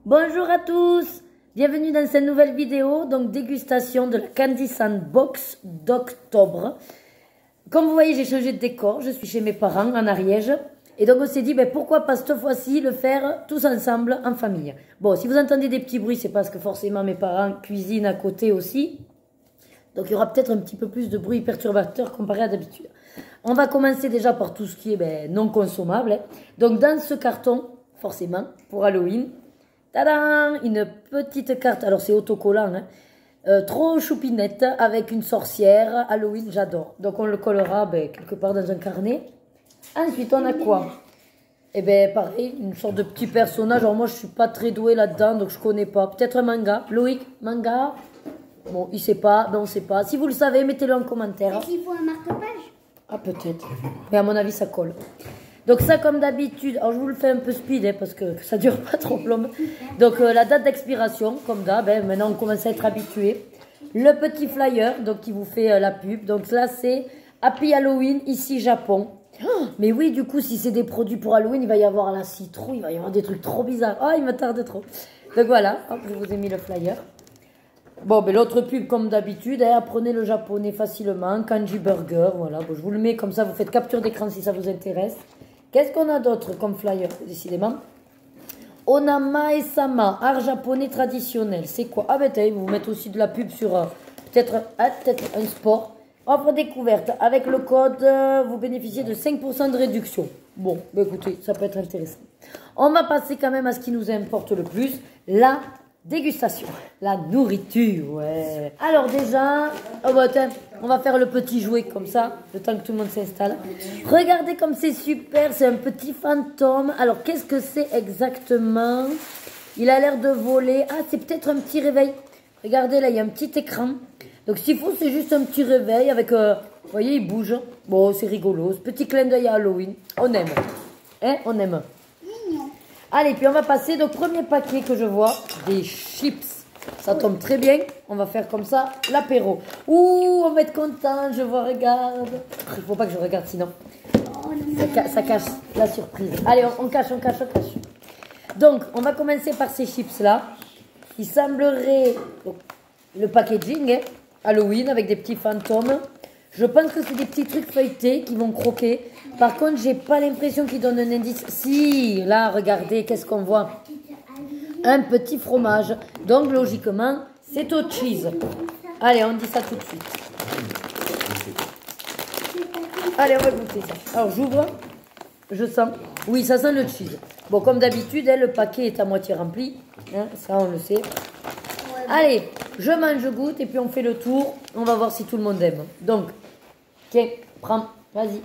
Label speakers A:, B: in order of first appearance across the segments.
A: Bonjour à tous, bienvenue dans cette nouvelle vidéo, donc dégustation de la Candy Sandbox d'octobre. Comme vous voyez, j'ai changé de décor, je suis chez mes parents en Ariège. Et donc on s'est dit, pourquoi pas cette fois-ci le faire tous ensemble en famille. Bon, si vous entendez des petits bruits, c'est parce que forcément mes parents cuisinent à côté aussi. Donc il y aura peut-être un petit peu plus de bruit perturbateur comparé à d'habitude. On va commencer déjà par tout ce qui est non consommable. Donc dans ce carton, forcément, pour Halloween, tadam, une petite carte, alors c'est autocollant, trop choupinette avec une sorcière, Halloween, j'adore. Donc on le collera quelque part dans un carnet. Ensuite on a quoi? Eh bien pareil, une sorte de petit personnage, alors moi je suis pas très douée là-dedans, donc je connais pas. Peut-être un manga, Loïc, manga? Bon, il sait pas, non on sait pas. Si vous le savez, mettez-le en commentaire.
B: Est-ce qu'il faut un marque-page?
A: Ah peut-être, mais à mon avis ça colle. Donc ça comme d'habitude, alors je vous le fais un peu speed parce que ça dure pas trop longtemps. Donc la date d'expiration, comme d'hab, maintenant on commence à être habitué. Le petit flyer, donc qui vous fait la pub. Donc là c'est Happy Halloween, ici Japon. Oh, mais oui, du coup si c'est des produits pour Halloween, il va y avoir la citrouille, il va y avoir des trucs trop bizarres. Oh, il me tarde trop. Donc voilà, hop, je vous ai mis le flyer. Bon, l'autre pub, comme d'habitude, apprenez le japonais facilement, Kanji Burger, voilà. Bon, je vous le mets comme ça, vous faites capture d'écran si ça vous intéresse. Qu'est-ce qu'on a d'autre comme flyer, décidément? Onama et Sama, art japonais traditionnel. C'est quoi? Ah, ils vous mettent aussi de la pub sur peut-être un sport. Offre découverte. Avec le code, vous bénéficiez de 5% de réduction. Bon, écoutez, ça peut être intéressant. On va passer quand même à ce qui nous importe le plus, la dégustation, la nourriture, ouais. Alors déjà, on va faire le petit jouet comme ça, le temps que tout le monde s'installe. Regardez comme c'est super, c'est un petit fantôme. Alors qu'est-ce que c'est exactement? Il a l'air de voler. Ah, c'est peut-être un petit réveil. Regardez là, il y a un petit écran. Donc s'il faut, c'est juste un petit réveil avec, vous voyez, il bouge. Bon, c'est rigolo, ce petit clin d'œil à Halloween. On aime, hein, on aime. Allez, puis on va passer au premier paquet que je vois, des chips. Ça tombe très bien. On va faire comme ça, l'apéro. Ouh, on va être content, je vois, regarde. Il faut pas que je regarde sinon. Ça cache la surprise. Allez, on cache. Donc, on va commencer par ces chips-là. Il semblerait, donc, le packaging, Halloween, avec des petits fantômes. Je pense que c'est des petits trucs feuilletés qui vont croquer. Par contre, j'ai pas l'impression qu'ils donnent un indice. Si, là, regardez, qu'est-ce qu'on voit? Un petit fromage. Donc, logiquement, c'est au cheese. Allez, on dit ça tout de suite. Allez, on va goûter ça. Alors, j'ouvre. Je sens. Oui, ça sent le cheese. Bon, comme d'habitude, le paquet est à moitié rempli. Hein, ça, on le sait. Allez, je mange, je goûte et puis on fait le tour. On va voir si tout le monde aime. Donc, tiens, prends, vas-y.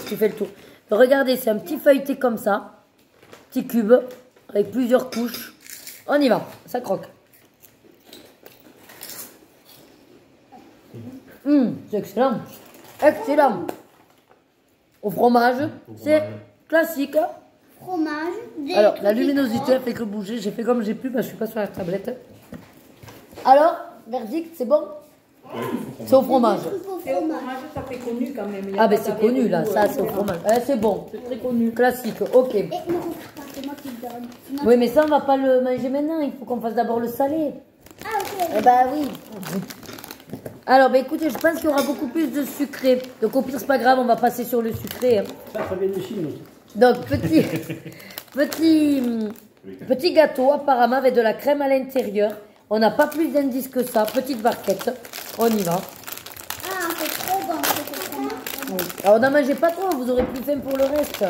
A: Tu fais le tour. Regardez, c'est un petit feuilleté comme ça. Petit cube, avec plusieurs couches. On y va, ça croque. C'est excellent. Excellent. Au fromage, c'est classique.
B: Fromage.
A: Alors, la luminosité elle fait que bouger. J'ai fait comme j'ai pu, parce que je suis pas sur la tablette. Alors, verdict, c'est bon? C'est au fromage.
C: C'est au fromage, ça fait connu quand même.
A: Ah c'est connu là, ça c'est au fromage. C'est bon, c'est très connu. Classique, ok.
B: Et c'est moi qui le donne.
A: Oui, mais ça on va pas le manger maintenant, il faut qu'on fasse d'abord le salé.
B: Ah ok.
A: Eh oui. Alors écoutez, je pense qu'il y aura beaucoup plus de sucré. Donc au pire c'est pas grave, on va passer sur le sucré.
D: Ça vient de Chine aussi.
A: Donc petit gâteau apparemment avec de la crème à l'intérieur. On n'a pas plus d'indices que ça, petite barquette. On y va.
B: Ah, c'est trop bon, c'est trop bon.
A: Oui. Alors n'en mangez pas trop, vous aurez plus faim pour le reste.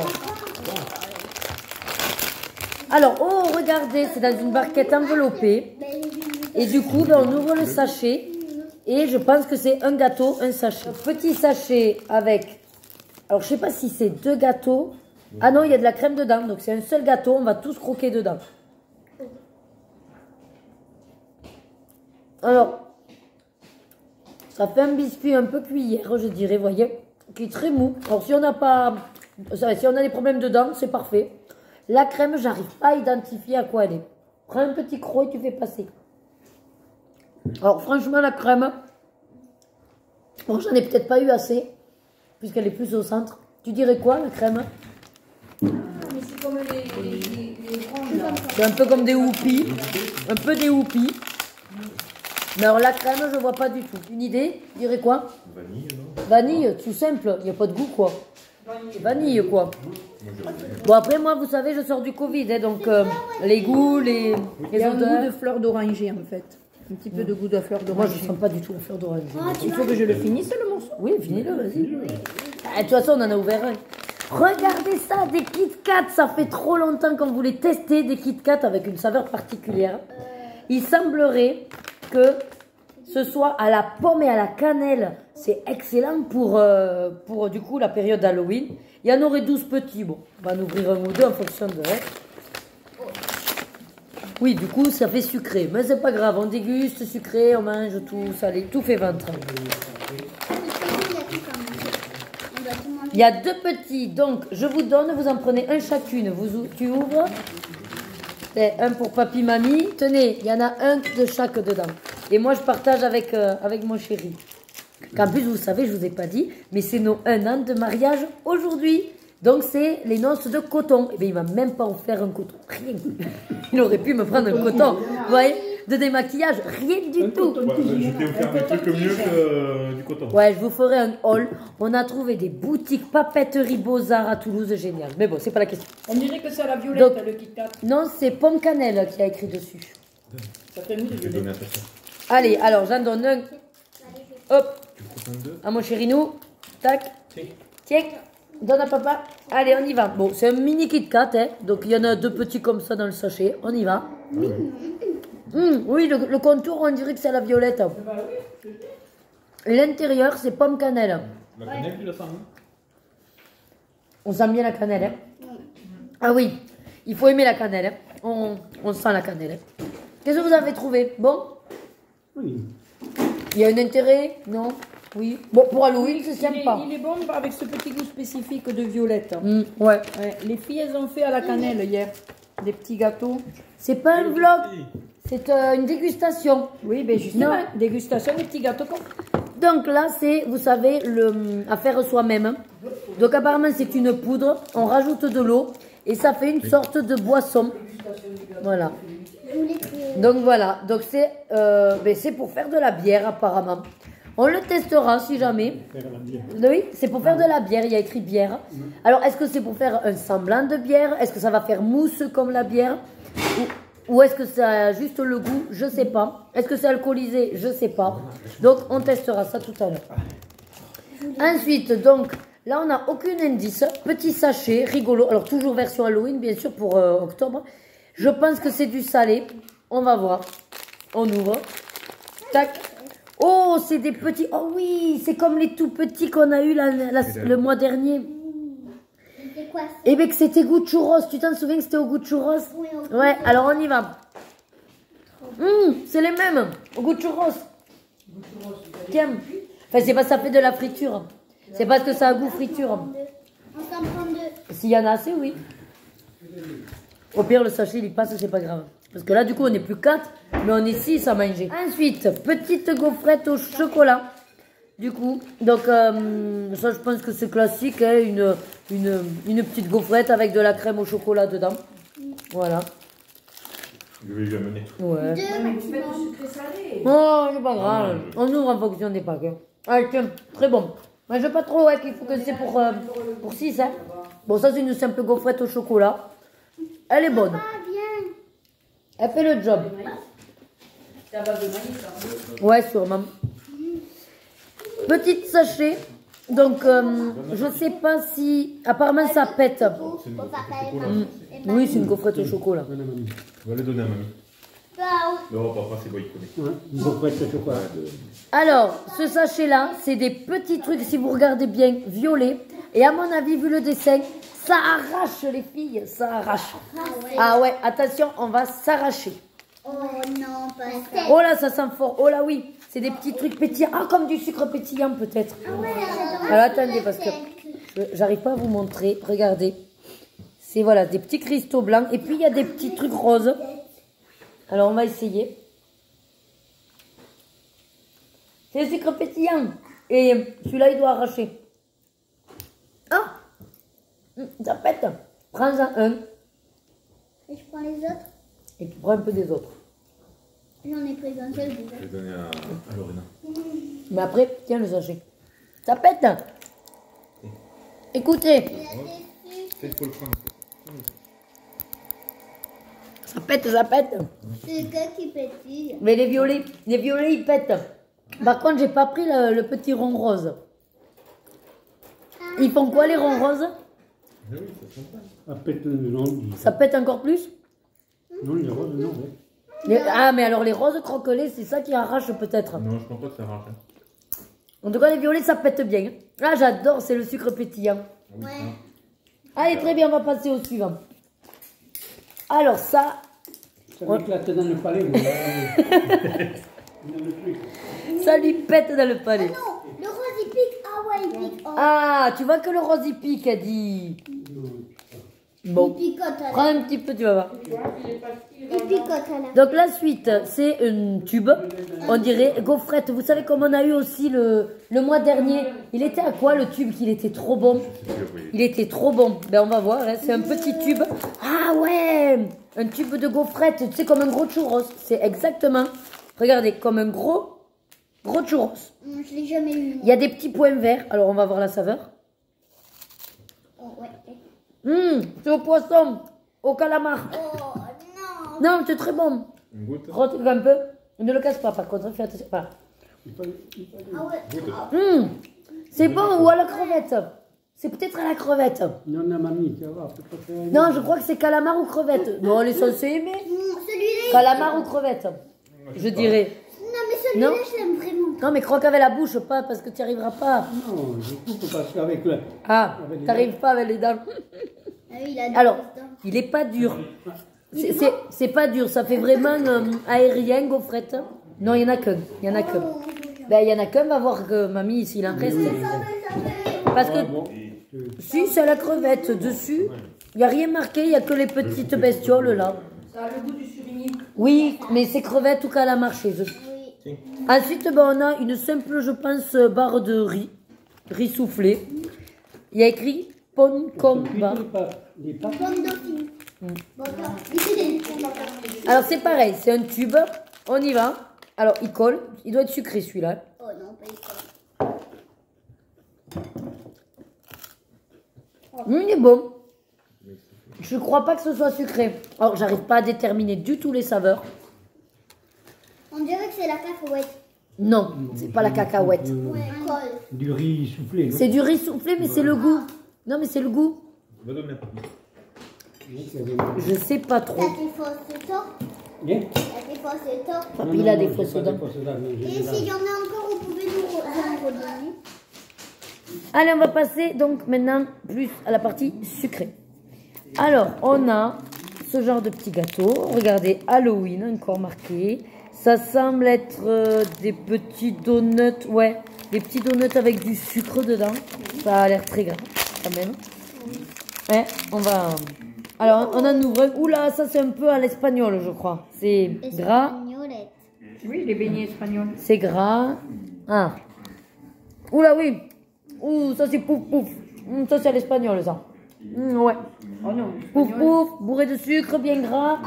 A: Alors, oh, regardez, c'est dans une barquette enveloppée. Et du coup, on ouvre le sachet. Et je pense que c'est un gâteau, un sachet. Petit sachet avec... Alors, je sais pas si c'est 2 gâteaux. Ah non, il y a de la crème dedans. Donc, c'est un seul gâteau. On va tous croquer dedans. Alors, ça fait un biscuit un peu cuillère, je dirais, voyez, qui est très mou. Alors, si on n'a pas... Si on a des problèmes dedans, c'est parfait. La crème, j'arrive pas à identifier à quoi elle est. Prends un petit croc et tu fais passer. Alors, franchement, la crème... Bon, j'en ai peut-être pas eu assez, puisqu'elle est plus au centre. Tu dirais quoi, la crème?
C: Mais c'est comme les grandes là.
A: C'est un peu comme des houpies. Un peu des houpies. Mais alors la crème, je vois pas du tout. Une idée? Tu dirais quoi?
D: Vanille, non?
A: Vanille, tout simple. Il n'y a pas de goût, quoi. Vanille, quoi. Bon, après, moi, vous savez, je sors du Covid. Hein, donc, les goûts, les
C: Il y a un
A: odeurs.
C: goût de fleur d'oranger en fait. Un petit peu de goût de fleur
A: Moi,
C: d'oranger.
A: je sens pas du tout la fleur d'oranger.
C: Il faut que je le finisse le morceau.
A: Oui, finis-le, vas-y. Ah, de toute façon, on en a ouvert un. Regardez ça, des Kit Kat. Ça fait trop longtemps qu'on voulait tester des Kit Kat avec une saveur particulière. Il semblerait que ce soit à la pomme et à la cannelle. C'est excellent pour du coup la période d'Halloween. Il y en aurait 12 petits. Bon, on va en ouvrir un ou deux en fonction de... Oui, du coup, ça fait sucré. Mais c'est pas grave, on déguste sucré, on mange tout salé, tout fait ventre. Il y a deux petits, donc je vous donne, vous en prenez un chacune. Tu ouvres. C'est un pour papy, mamie. Tenez, il y en a un de chaque dedans. Et moi, je partage avec mon chéri. Qu'en plus, vous savez, je vous ai pas dit, mais c'est nos 1 an de mariage aujourd'hui. Donc, c'est les noces de coton. Et bien, il m'a même pas offert un coton. Rien. Il aurait pu me prendre un coton. Vous voyez? De démaquillage, rien du tout.
D: Ouais, je t'ai offert des trucs mieux que du coton.
A: Ouais, je vous ferai un haul. On a trouvé des boutiques papeterie Beaux-Arts à Toulouse, génial. Mais bon, c'est pas la question.
C: On dirait que c'est à la violette
A: Donc,
C: le Kit Kat.
A: Non, c'est Pomme Cannelle qui a écrit dessus.
C: Ça fait mousse de
D: Je vais
C: violette.
D: donner à ta soeur.
A: Allez, alors j'en donne un. Hop,
D: Tu coupes un deux?
A: à mon chérinou. Tac.
D: Tiens.
A: Tiens, donne à papa. Allez, on y va. Bon, c'est un mini Kit Kat, hein. Donc il y en a deux petits comme ça dans le sachet. On y va. Oui, le contour, on dirait que c'est à la violette. Et l'intérieur, c'est pomme cannelle.
D: La cannelle, tu la sens, hein?
A: On sent bien la cannelle, hein. Ah oui, il faut aimer la cannelle, hein. On sent la cannelle, hein. Qu'est-ce que vous avez trouvé? Bon?
E: Oui.
A: Il y a un intérêt? Non? Oui. Bon, pour Halloween, c'est sympa.
C: Il est bon avec ce petit goût spécifique de violette.
A: Ouais.
C: Ouais, les filles, elles ont fait à la cannelle hier. Des petits gâteaux.
A: C'est pas un vlog, c'est une dégustation.
C: Oui, ben justement,
A: Non.
C: dégustation des petits gâteaux.
A: Donc là, c'est, vous savez, à faire soi-même. Donc apparemment, c'est une poudre. On rajoute de l'eau et ça fait une sorte de boisson. Voilà. Donc voilà. Donc c'est pour faire de la bière apparemment. On le testera si jamais. Oui, c'est pour faire de la bière. Il y a écrit bière. Alors, est-ce que c'est pour faire un semblant de bière? Est-ce que ça va faire mousse comme la bière? Ou est-ce que ça a juste le goût? Je sais pas. Est-ce que c'est alcoolisé? Je sais pas. Donc, on testera ça tout à l'heure. Ensuite, donc, là, on n'a aucun indice. Petit sachet, rigolo. Alors, toujours version Halloween, bien sûr, pour octobre. Je pense que c'est du salé. On va voir. On ouvre. Tac. Oh, c'est des petits... Oh oui, c'est comme les tout petits qu'on a eu le mois dernier.
B: C'est quoi ça?
A: Eh bien, que c'était goût de churros. Tu t'en souviens que c'était au goût de churros?
B: Oui, au goût
A: Ouais, alors on y va. C'est les mêmes, au goût de churros. Tiens. Enfin, c'est pas ça fait de la friture. C'est parce que ça a goût friture.
B: On s'en prend deux.
A: S'il y en a assez, oui. Au pire, le sachet, il passe, c'est pas grave. Parce que là, du coup, on n'est plus 4, mais on est 6 à manger. Ensuite, petite gaufrette au chocolat. Du coup, donc, ça, je pense que c'est classique, hein, une petite gaufrette avec de la crème au chocolat dedans. Voilà.
D: Je vais lui amener.
A: Ouais.
B: Deux maximum.
A: Oh, c'est pas grave. On ouvre en fonction des packs. Hein. Allez, tiens, très bon. Mais je pas trop, ouais, qu'il faut que c'est pour 6, hein. Bon, ça, c'est une simple gaufrette au chocolat. Elle est bonne.
B: Ah, bien.
A: Elle fait le job. Ouais, sûrement. Petite sachet. Donc, je sais pas si... Apparemment, ça pète.
B: Au papa
A: Oui, c'est une gaufrette au chocolat.
D: On va le donner à mamie. Non, papa, c'est bon, il connaît.
E: Ouais, une gaufrette de chocolat.
A: Alors, ce sachet-là, c'est des petits trucs, si vous regardez bien, violets. Et à mon avis, vu le dessin, ça arrache les filles, ça arrache. Ah ouais, attention, on va s'arracher.
B: Oh non, pas ça.
A: Oh là, ça sent fort. Oh là, oui, c'est des petits trucs pétillants. Ah, comme du sucre pétillant peut-être. Alors attendez, parce que j'arrive pas à vous montrer. Regardez. C'est voilà, des petits cristaux blancs. Et puis il y a des petits trucs roses. Alors on va essayer. C'est le sucre pétillant. Et celui-là, il doit arracher. Ah, ça pète. Prends-en un.
B: Et je prends les autres.
A: Et tu prends un peu des autres.
B: J'en ai pris un seul.
D: Je vais donner à Lorena.
A: Mais après, tiens le sachet. Ça pète. Écoutez,
D: C'est pour le prendre.
A: ça pète, ça pète.
B: C'est quoi qui pétille?
A: Mais les violets, ils pètent. Par contre, j'ai pas pris le petit rond rose. Ils font quoi les ronds roses?
D: Oui, ça sent pas.
E: Ça pète non.
A: Ça pète encore plus?
E: Non, les roses, non. Ouais.
A: Ah, mais alors les roses croquelées, c'est ça qui arrache peut-être.
D: Non, je pense pas que ça arrache.
A: En tout cas, les violets, ça pète bien. Ah, j'adore, c'est le sucre pétillant.
B: Ouais.
A: Allez, très bien, on va passer au suivant. Alors ça,
E: Ça m'éclate dans le palais. Moi. Dans le truc.
A: ça lui pète dans le palais.
B: Non, le rose il pique. Ah ouais, il pique. Oh.
A: Ah, tu vois que le rose, il pique, a dit.
B: Il
A: Bon,
B: picote à
A: prends
B: la...
A: un petit peu, tu vas voir.
B: Il picote à la...
A: Donc la suite, c'est un tube, on dirait gaufrette. Vous savez comme on a eu aussi le mois dernier. Il était à quoi le tube qu'il était trop bon? Il était trop bon. Ben on va voir, hein. C'est un petit tube. Ah ouais, un tube de gaufrette, tu sais comme un gros churros. C'est exactement, regardez, comme un gros churros.
B: Je l'ai jamais eu.
A: Il y a des petits points verts, alors on va voir la saveur.
B: Oh, ouais.
A: C'est au poisson, au calamar.
B: Oh non.
A: Non, c'est très bon.
D: Une goutte.
A: Retire un peu. Ne le casse pas par contre, fais attention. Voilà.
B: Ah ouais.
A: C'est bon, ou à la crevette. C'est peut-être à la crevette.
E: Non, la mamie, ça va. Peut pas faire une...
A: Non, je crois que c'est calamar ou crevette. Non, les censés aimer.
B: Celui-là.
A: Calamar ou crevette, je dirais.
B: Non, mais celui-là,
A: Non.
B: je l'aime vraiment.
A: Non, mais croque avec la bouche, pas parce que tu n'y arriveras pas.
E: Non, je coupe parce qu'avec le...
A: Ah,
E: Avec les
A: t'arrives pas avec les dents.
B: Ah oui, il a des
A: Alors,
B: grosses dents.
A: il est pas dur. C'est pas dur, ça fait vraiment aérien, gaufrette. Non, il y en a qu'un. Il y en a qu'un. Ben, il y en a qu'un, va voir que mamie, s'il en reste. Parce que,
E: Ah, bon.
A: si, c'est à la crevette. Dessus, il n'y a rien marqué, il n'y a que les petites bestioles là.
C: Ça a le goût du surimi.
A: Oui, mais c'est crevette ou calamar chez eux.
B: Oui.
A: Ensuite, ben, on a une simple, je pense, barre de riz soufflé. Il y a écrit Pon comme bar.
E: Les pâtes.
B: Pomme dauphine. Bon,
A: Alors c'est pareil, c'est un tube. On y va. Alors il colle. Il doit être sucré celui-là.
B: Oh non, pas ici.
A: Il est bon. Je crois pas que ce soit sucré. Alors j'arrive pas à déterminer du tout les saveurs.
B: On dirait que c'est la cacahuète.
A: Non, c'est pas la cacahuète.
B: Ouais, colle.
E: Du riz soufflé, non?
A: C'est du riz soufflé, mais c'est le goût. Non, mais c'est le goût.
D: Va donner.
A: Je sais pas trop.
B: T'as des fausses dents.
E: Bien.
B: T'as des fausses dents.
A: Papy, il a des fausses dents.
B: Et s'il y en a encore, vous pouvez nous en redonner.
A: Allez, on va passer donc maintenant plus à la partie sucrée. Alors, on a ce genre de petits gâteaux. Regardez, Halloween, encore marqué. Ça semble être des petits donuts, ouais, des petits donuts avec du sucre dedans. Ça a l'air très gras, quand même. Ouais, on va... Alors, on en ouvre un. Oula, ça c'est un peu à l'espagnol, je crois. C'est gras.
B: Espagnolette.
C: Oui, les beignets espagnols.
A: C'est gras. Ah. Oula, oui. Ouh, ça c'est pouf pouf. Ça c'est à l'espagnol, ça. Ouais.
C: Oh non.
A: Pouf pouf, bourré de sucre, bien gras.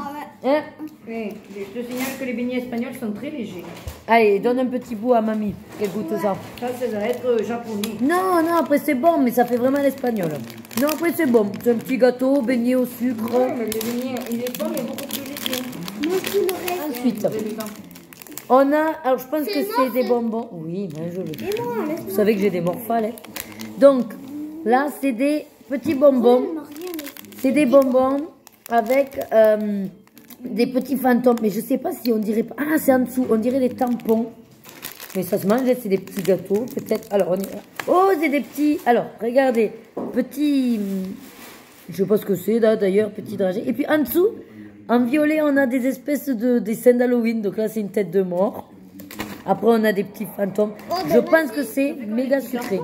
A: Hein?
C: Oui, je te signale que les beignets espagnols sont très légers.
A: Allez, donne un petit bout à mamie. Qu'elle goûte ça.
C: Ça doit être japonais.
A: Non, non, après c'est bon, mais ça fait vraiment l'espagnol. Non, après c'est bon. C'est un petit gâteau baigné au sucre.
C: Ouais, mais le beignet, il est bon, mais beaucoup plus léger.
B: Moi, tout le reste.
A: Ensuite, on a, alors je pense que c'est des bonbons. Oui, ben je le dis. Vous savez que j'ai des morphales. Hein. Donc, là, c'est des petits bonbons. C'est des bonbons avec des petits fantômes. Mais je sais pas si on dirait pas. Ah, c'est en dessous. On dirait des tampons. Mais ça se mange, c'est des petits gâteaux. Peut-être. Alors, on y va. Oh, c'est des petits. Alors, regardez. Petits. Je sais pas ce que c'est, là, d'ailleurs. Petits dragées. Et puis, en dessous, en violet, on a des espèces de dessins d'Halloween. Donc là, c'est une tête de mort. Après, on a des petits fantômes. Je pense que c'est méga sucré.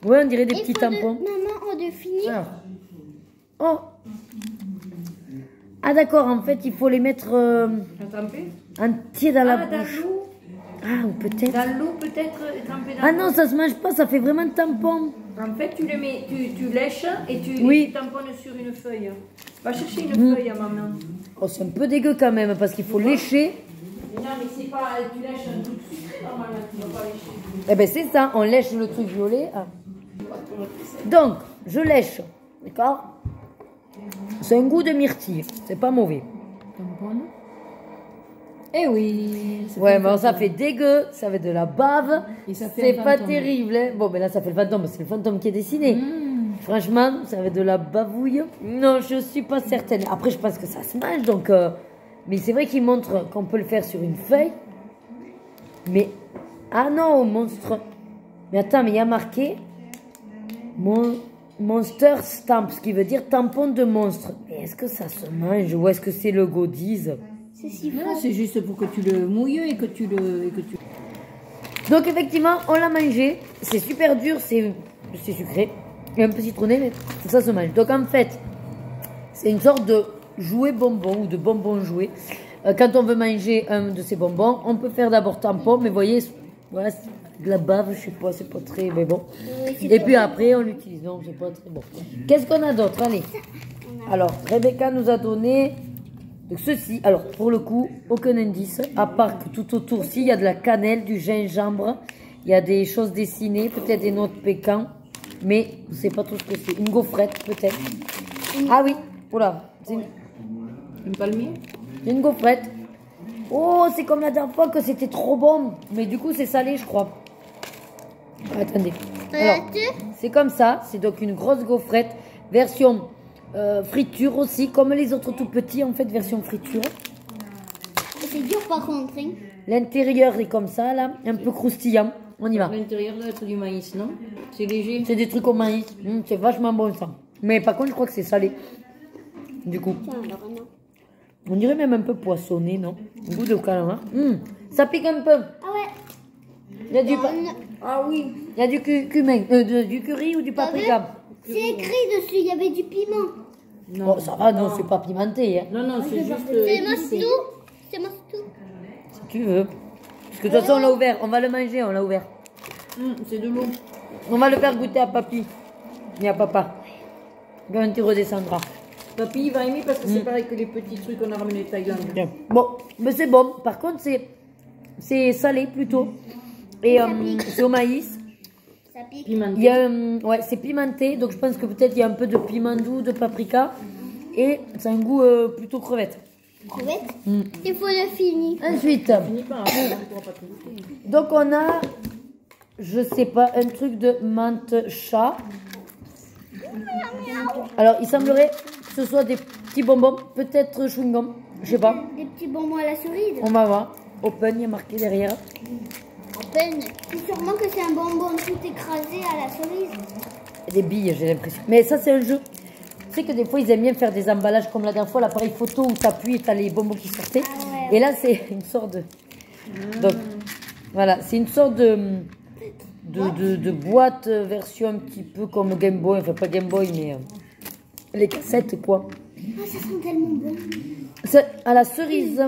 A: Ouais, on dirait des petits tampons.
B: Maman, on doit finir.
A: Ah. Oh. Ah d'accord, en fait, il faut les mettre entiers dans la bouche. Ah, ou peut-être.
C: Dans l'eau, peut-être trempée dans
A: Ah non, ça se mange pas, ça fait vraiment tampon.
C: En fait, tu le mets, tu lèches et tu tamponnes sur une feuille. Va chercher une feuille à maman.
A: Oh, c'est un peu dégueu quand même, parce qu'il faut lécher.
C: Non, mais c'est pas, tu lèches un truc sucré normalement, tu ne vas pas lécher.
A: Eh ben c'est ça, on lèche le truc violet. Ah. Donc, je lèche, d'accord? C'est un goût de myrtille, c'est pas mauvais.
C: Eh oui.
A: Ouais, mais ça fait dégueu, ça fait de la bave. C'est pas terrible. Hein. Bon, mais là, ça fait le fantôme, c'est le fantôme qui est dessiné. Franchement, ça fait de la bavouille. Non, je suis pas certaine. Après, je pense que ça se mange, donc... Mais c'est vrai qu'il montre qu'on peut le faire sur une feuille. Mais... Ah non, monstre. Mais attends, mais il y a marqué... Monster Stamp, ce qui veut dire tampon de monstre. Mais est-ce que ça se mange ou est-ce que c'est le godise?
B: C'est si
C: Non, c'est juste pour que tu le mouilles et que tu le...
A: Donc effectivement, on l'a mangé. C'est super dur, c'est sucré. Et un peu citronné, mais ça se mange. Donc en fait, c'est une sorte de jouet bonbon ou de bonbon jouet. Quand on veut manger un de ces bonbons, on peut faire d'abord tampon, mais vous voyez, voilà, de la bave, je sais pas, c'est pas très, mais bon. Et puis après, on l'utilise. Non, c'est pas très bon. Qu'est-ce qu'on a d'autre? Allez. Alors, Rebecca nous a donné donc ceci. Alors, pour le coup, aucun indice, à part que tout autour, il y a de la cannelle, du gingembre, il y a des choses dessinées, peut-être des noix de pécan, mais je ne sais pas trop ce que c'est. Une gaufrette, peut-être. Ah oui, voilà. C'est
C: Un palmier?
A: une gaufrette. Oh, c'est comme la dernière fois que c'était trop bon. Mais du coup, c'est salé, je crois. Attendez. Alors, c'est comme ça. C'est donc une grosse gaufrette. Version friture aussi. Comme les autres tout petits, en fait, version friture.
B: C'est dur par contre. Hein.
A: L'intérieur est comme ça, là. Un peu croustillant. On y va.
C: L'intérieur doit être du maïs, non? C'est léger.
A: C'est des trucs au maïs. C'est vachement bon, ça. Mais par contre, je crois que c'est salé. Du coup.
B: Tiens, alors, non.
A: On dirait même un peu poissonné, non? Goût de calamar. Ça pique un peu.
B: Ah ouais.
A: Il y a du,
C: Ah oui.
A: il y a du cumin, du curry ou du paprika.
B: C'est écrit dessus, il y avait du piment.
A: Non, ça va, non, c'est pas pimenté. Hein.
C: Non, non, c'est juste...
B: C'est mastou. C'est mastou.
A: Si tu veux. Parce que de toute façon, on l'a ouvert. On va le manger, on l'a ouvert.
C: c'est de l'eau.
A: On va le faire goûter à papy. Et à papa. Quand tu redescendras.
C: Papy, il va aimer parce que c'est pareil que les petits trucs qu'on a ramenés de Thaïlande.
A: Bien. Bon, mais c'est bon. Par contre, c'est salé plutôt. Et c'est au maïs.
B: Ça pique.
C: Pimenté.
A: Il y a, ouais, c'est pimenté. Donc je pense que peut-être il y a un peu de piment doux, de paprika. Et c'est un goût plutôt crevette.
B: Crevette. Il faut le finir.
A: Ensuite,
C: Finis pas, après, on pourra pas tout goûter.
A: donc on a, je sais pas, un truc de menthe chat. Alors il semblerait que ce soit des petits bonbons, peut-être chewing-gum, je sais pas.
B: Des petits bonbons à la cerise.
A: On va voir. Open, il y a marqué derrière.
B: À peine. C'est sûrement que c'est un bonbon tout écrasé à la cerise.
A: Et des billes, j'ai l'impression. Mais ça, c'est un jeu. Tu sais que des fois, ils aiment bien faire des emballages comme la dernière fois, l'appareil photo où tu appuies et tu as les bonbons qui sortaient.
B: Ah ouais.
A: Et là, c'est une sorte de... Donc, voilà, c'est une sorte de boîte version un petit peu comme Game Boy. Enfin, pas Game Boy, mais les cassettes, quoi.
B: Ah, ça sent tellement bon.
A: C'est à la cerise.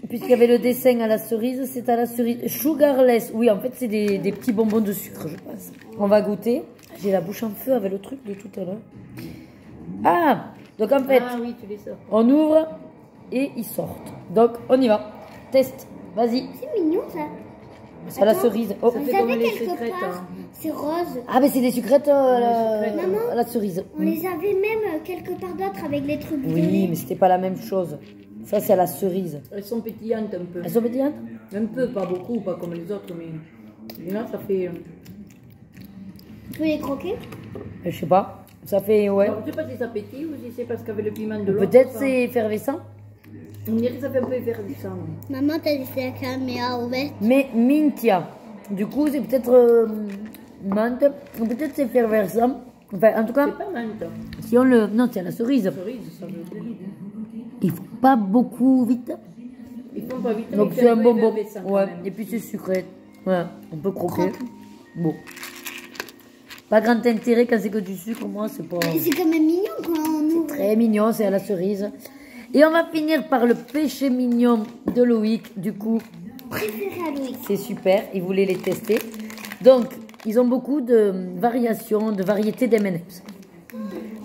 A: Puisqu'il y avait le dessin à la cerise, c'est à la cerise. Sugarless. Oui, en fait, c'est des petits bonbons de sucre, je pense. On va goûter. J'ai la bouche en feu avec le truc de tout à l'heure. Ah! Donc, en fait,
C: Ah oui, tu les sors.
A: on ouvre et ils sortent. Donc, on y va. Test. Vas-y.
B: C'est mignon ça.
A: C'est à la cerise. Oh.
C: Ça
B: Vous
C: fait comme
B: savez
C: les
B: quelque
C: sucrètes.
B: part,
C: Hein.
B: c'est rose.
A: Ah, mais c'est des sucrètes
B: Maman,
A: à la cerise.
B: on les avait même quelque part d'autre avec les trucs
A: Oui,
B: violets.
A: mais c'était pas la même chose. Ça, c'est à la cerise.
C: Elles sont pétillantes un peu.
A: Elles sont pétillantes?
C: Un peu, pas beaucoup, pas comme les autres, mais là, ça fait...
B: Tu peux les croquer?
A: Je sais pas. Ça fait, ouais.
C: Alors, je sais pas si ça pétille ou si c'est parce qu'avec le piment de l'autre...
A: Peut-être
C: ça-
A: c'est effervescent.
C: On dirait que ça fait un peu effervescent. Oui.
B: Maman, t'as laissé la caméra ouverte.
A: Mais mintia. Du coup, c'est peut-être menthe. Ou peut-être c'est effervescent. Enfin, en tout cas,
C: C'est pas menthe.
A: si on le... Non, c'est à la cerise.
C: Cerise, ça veut dire.
A: Il faut pas beaucoup vite.
C: Ils font pas vite,
A: Donc
C: mais
A: c'est un
C: peu
A: bonbon.
C: effervescent quand
A: Ouais.
C: même.
A: Et puis c'est sucré. Voilà. On peut croquer. Bon. Pas grand intérêt quand c'est que du sucre. Moi, c'est pas...
B: Mais c'est quand même mignon quand on ouvre.
A: Très mignon, c'est à la cerise. Et on va finir par le péché mignon de Loïc. Du coup,
B: préférés à Louis.
A: C'est super, ils voulaient les tester. Donc, ils ont beaucoup de variations, de variétés d'M&M's.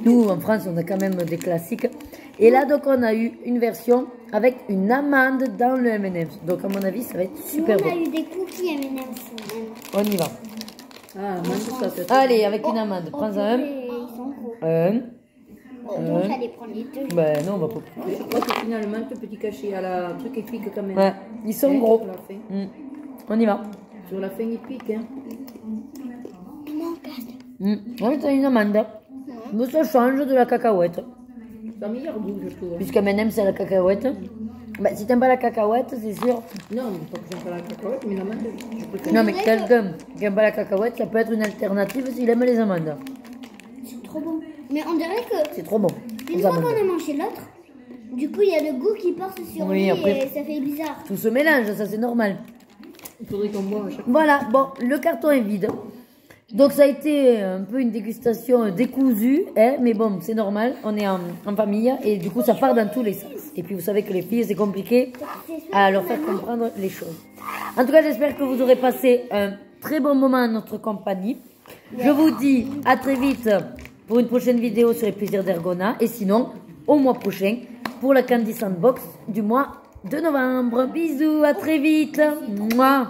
A: Nous, en France, on a quand même des classiques. Et là, donc, on a eu une version avec une amande dans le M&M's. Donc, à mon avis, ça va être super
B: Nous, on
A: bon.
B: a eu des cookies M&M's.
A: On y va.
C: Ah, mange ça.
A: Allez, avec une amande. Prends-en un.
B: Ils sont gros.
A: Un.
B: Donc, j'allais prendre les deux.
A: Ben non, on va pas.
C: Je crois que finalement, ce petit cachet à la truc, il pique quand même.
A: Ouais, ils sont
C: Hein,
A: gros.
C: Sur la fin.
A: On y va.
C: Sur la fin, il pique. Hein.
A: On va une amande. Mais ça change de la cacahuète.
C: C'est un meilleur goût, je trouve.
A: Puisque M&M's, c'est la cacahuète. Ben, si t'aimes pas la cacahuète, c'est sûr.
C: Non, pas que j'aime pas la cacahuète, mais l'amande, je préfère.
A: Non, mais quelqu'un qui aime pas la cacahuète, ça peut être une alternative s'il aime les amandes.
B: C'est trop bon. Mais on dirait que
A: C'est trop bon.
B: une
A: Les
B: fois
A: amandes.
B: qu'on a mangé l'autre, du coup, il y a le goût qui porte sur
A: Oui,
B: lui
A: après-
B: et ça fait bizarre.
A: Tout se mélange, ça c'est normal.
C: Il faudrait qu'on boive à chaque fois.
A: Voilà, bon, le carton est vide. Donc ça a été un peu une dégustation décousue, hein, mais bon, c'est normal, on est en famille et du coup ça part dans tous les sens. Et puis vous savez que les filles, c'est compliqué à leur faire comprendre les choses. En tout cas, j'espère que vous aurez passé un très bon moment en notre compagnie. Je vous dis à très vite pour une prochaine vidéo sur les plaisirs d'Ergona et sinon au mois prochain pour la Candy Sandbox du mois de novembre. Bisous, à très vite. Mouah.